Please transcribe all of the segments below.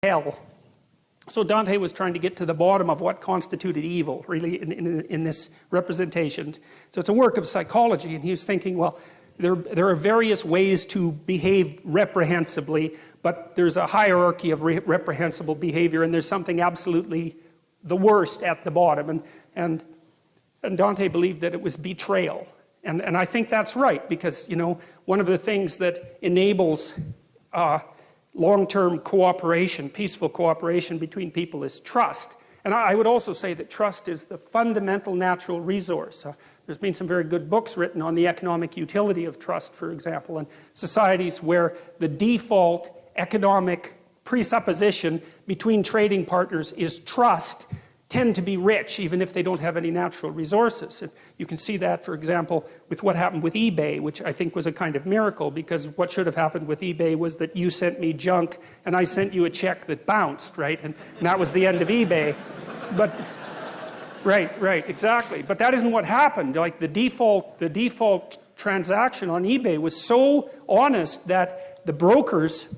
hell. So Dante was trying to get to the bottom of what constituted evil, really, in this representation. So it's a work of psychology, and he was thinking, well, there are various ways to behave reprehensibly, but there's a hierarchy of reprehensible behavior, and there's something absolutely the worst at the bottom. And Dante believed that it was betrayal. And I think that's right, because, you know, one of the things that enables long-term cooperation, peaceful cooperation between people is trust. And I would also say that trust is the fundamental natural resource. There's been some very good books written on the economic utility of trust, for example, and societies where the default economic presupposition between trading partners is trust tend to be rich, even if they don't have any natural resources. And you can see that, for example, with what happened with eBay, which I think was a kind of miracle, because what should have happened with eBay was that you sent me junk and I sent you a check that bounced, right? And that was the end of eBay. But, right, exactly. But that isn't what happened. Like the default transaction on eBay was so honest that the brokers,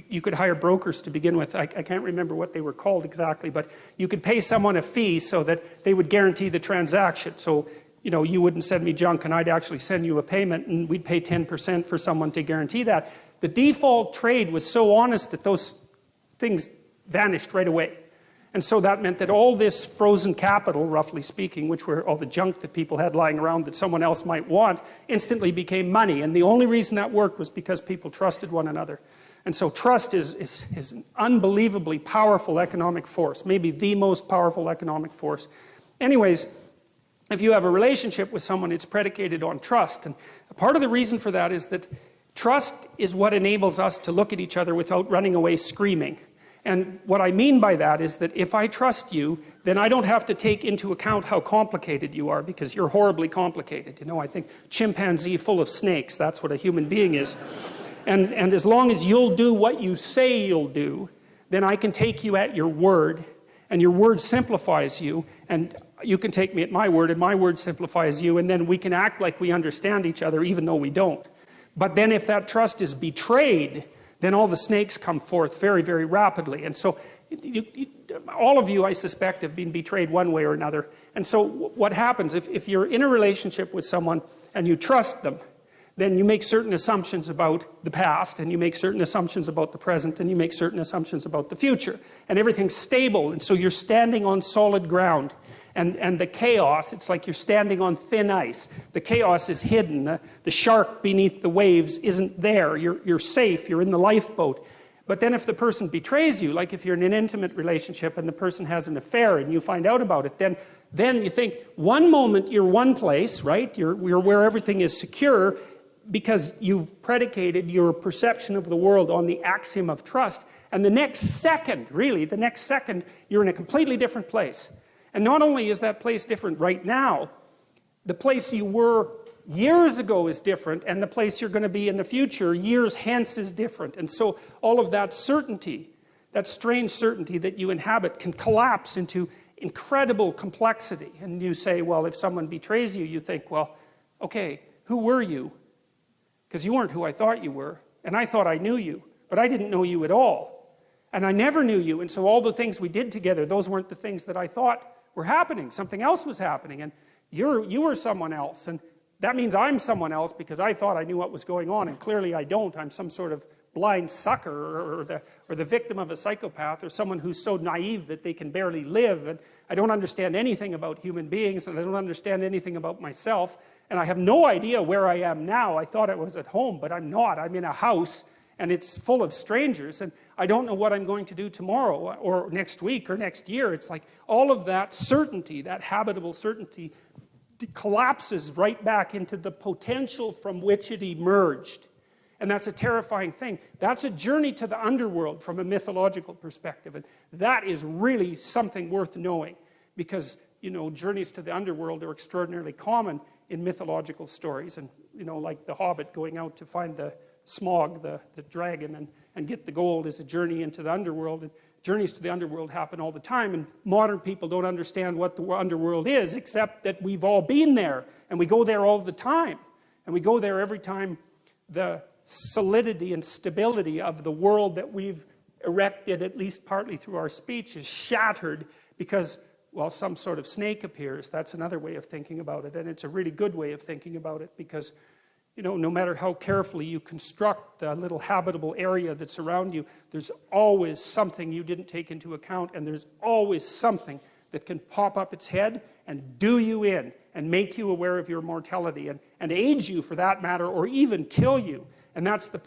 you could hire brokers to begin with. I can't remember what they were called exactly, but you could pay someone a fee so that they would guarantee the transaction. So, you know, you wouldn't send me junk and I'd actually send you a payment, and we'd pay 10% for someone to guarantee that. The default trade was so honest that those things vanished right away. And so that meant that all this frozen capital, roughly speaking, which were all the junk that people had lying around that someone else might want, instantly became money. And the only reason that worked was because people trusted one another. And so trust is an unbelievably powerful economic force, maybe the most powerful economic force. Anyways, if you have a relationship with someone, it's predicated on trust. And part of the reason for that is that trust is what enables us to look at each other without running away screaming. And what I mean by that is that if I trust you, then I don't have to take into account how complicated you are, because you're horribly complicated. You know, I think chimpanzee full of snakes, that's what a human being is. And as long as you'll do what you say you'll do, then I can take you at your word, and your word simplifies you, and you can take me at my word, and my word simplifies you, and then we can act like we understand each other even though we don't. But then if that trust is betrayed, then all the snakes come forth very, very rapidly. And so all of you, I suspect, have been betrayed one way or another. And so what happens, if you're in a relationship with someone and you trust them, then you make certain assumptions about the past, and you make certain assumptions about the present, and you make certain assumptions about the future. And everything's stable, and so you're standing on solid ground. And the chaos, it's like you're standing on thin ice. The chaos is hidden. The shark beneath the waves isn't there. You're safe. You're in the lifeboat. But then if the person betrays you, like if you're in an intimate relationship and the person has an affair and you find out about it, then you think, one moment you're one place, right? You're where everything is secure because you've predicated your perception of the world on the axiom of trust. And the next second, really, the next second, you're in a completely different place. And not only is that place different right now, the place you were years ago is different, and the place you're going to be in the future, years hence, is different. And so all of that certainty, that strange certainty that you inhabit, can collapse into incredible complexity. And you say, well, if someone betrays you, you think, well, okay, who were you? Because you weren't who I thought you were. And I thought I knew you, but I didn't know you at all. And I never knew you, and so all the things we did together, those weren't the things that I thought were happening. Something else was happening, and you were someone else, and that means I'm someone else because I thought I knew what was going on, and clearly I don't. I'm some sort of blind sucker, or the victim of a psychopath, or someone who's so naive that they can barely live, and I don't understand anything about human beings, and I don't understand anything about myself, and I have no idea where I am now. I thought I was at home, but I'm not. I'm in a house, and it's full of strangers, and I don't know what I'm going to do tomorrow or next week or next year. It's like all of that certainty, that habitable certainty, collapses right back into the potential from which it emerged. And that's a terrifying thing. That's a journey to the underworld from a mythological perspective. And that is really something worth knowing, because, you know, journeys to the underworld are extraordinarily common in mythological stories. And, you know, like the Hobbit going out to find the Smog, the dragon, and get the gold is a journey into the underworld. And journeys to the underworld happen all the time, and modern people don't understand what the underworld is, except that we've all been there, and we go there all the time. And we go there every time the solidity and stability of the world that we've erected, at least partly through our speech, is shattered because, well, some sort of snake appears. That's another way of thinking about it, and it's a really good way of thinking about it because, you know, no matter how carefully you construct the little habitable area that's around you, there's always something you didn't take into account, and there's always something that can pop up its head and do you in and make you aware of your mortality and age you for that matter, or even kill you. And that's the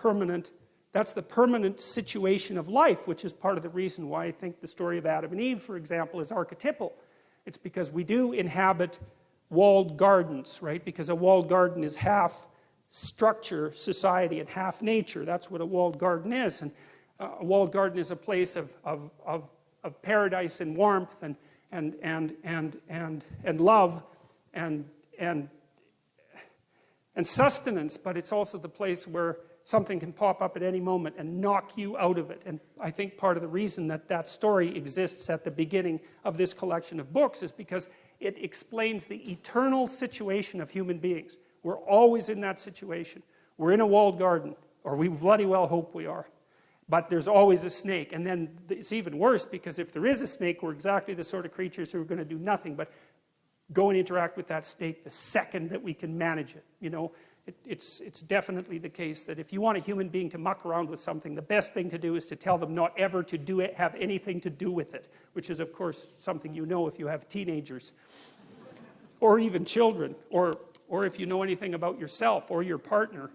permanent situation of life, which is part of the reason why I think the story of Adam and Eve, for example, is archetypal. It's because we do inhabit walled gardens, right? Because a walled garden is half structure, society, and half nature. That's what a walled garden is. And a walled garden is a place of paradise and warmth and love and sustenance, but it's also the place where something can pop up at any moment and knock you out of it. And I think part of the reason that that story exists at the beginning of this collection of books is because it explains the eternal situation of human beings. We're always in that situation. We're in a walled garden, or we bloody well hope we are. But there's always a snake. And then it's even worse, because if there is a snake, we're exactly the sort of creatures who are going to do nothing but go and interact with that snake the second that we can manage it. You know, it's definitely the case that if you want a human being to muck around with something, the best thing to do is to tell them not ever to do it, have anything to do with it, which is, of course, something you know if you have teenagers or even children, or if you know anything about yourself or your partner.